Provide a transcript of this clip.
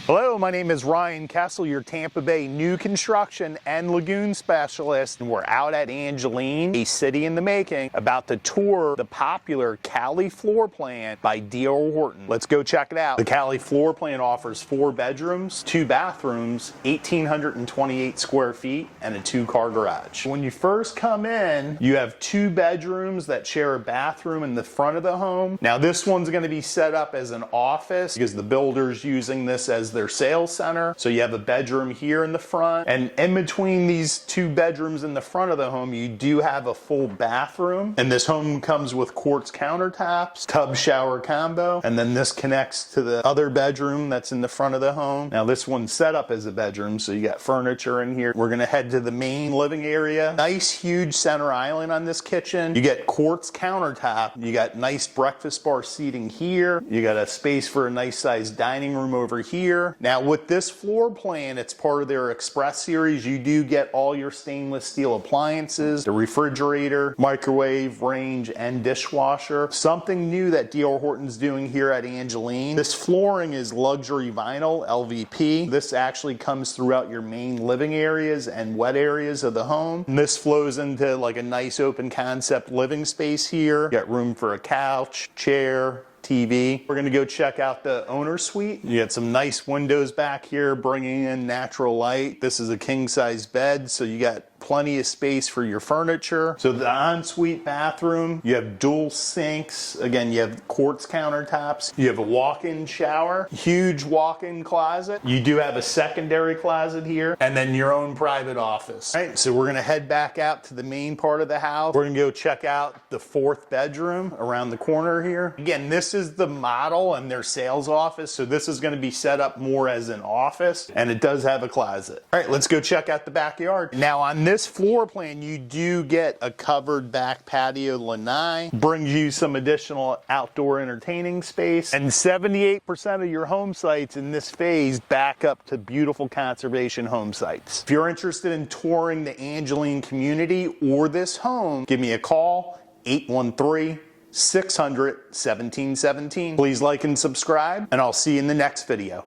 Hello, my name is Ryan Kessel, your Tampa Bay new construction and lagoon specialist. And we're out at Angeline, a city in the making, about to tour the popular Cali floor plan by D.R. Horton. Let's go check it out. The Cali floor plan offers 4 bedrooms, 2 bathrooms, 1,828 square feet, and a 2-car garage. When you first come in, you have 2 bedrooms that share a bathroom in the front of the home. Now this one's going to be set up as an office because the builder's using this as their sales center. So you have a bedroom here in the front, and in between these 2 bedrooms in the front of the home, you do have a full bathroom. And this home comes with quartz countertops, tub shower combo, and then this connects to the other bedroom that's in the front of the home. Now this one's set up as a bedroom, so you got furniture in here. We're gonna head to the main living area. Nice huge center island on this kitchen. You get quartz countertop. You got nice breakfast bar seating here. You got a space for a nice sized dining room over here. Now with this floor plan, it's part of their Express series. You do get all your stainless steel appliances, the refrigerator, microwave, range, and dishwasher. Something new that D.R. Horton's doing here at Angeline. This flooring is luxury vinyl, LVP. This actually comes throughout your main living areas and wet areas of the home. And this flows into like a nice open concept living space here. You got room for a couch, chair, TV. We're gonna go check out the owner suite. You got some nice windows back here bringing in natural light. This is a king size bed, so you got plenty of space for your furniture. So the ensuite bathroom, you have dual sinks. Again, you have quartz countertops. You have a walk-in shower, huge walk-in closet. You do have a secondary closet here, and then your own private office. All right, so we're gonna head back out to the main part of the house. We're gonna go check out the 4th bedroom around the corner here. Again, this is the model and their sales office, so this is gonna be set up more as an office, and it does have a closet. All right, let's go check out the backyard. Now on this floor plan, you do get a covered back patio lanai, brings you some additional outdoor entertaining space, and 78% of your home sites in this phase back up to beautiful conservation home sites. If you're interested in touring the Angeline community or this home, give me a call, 813-600-1717. Please like and subscribe, and I'll see you in the next video.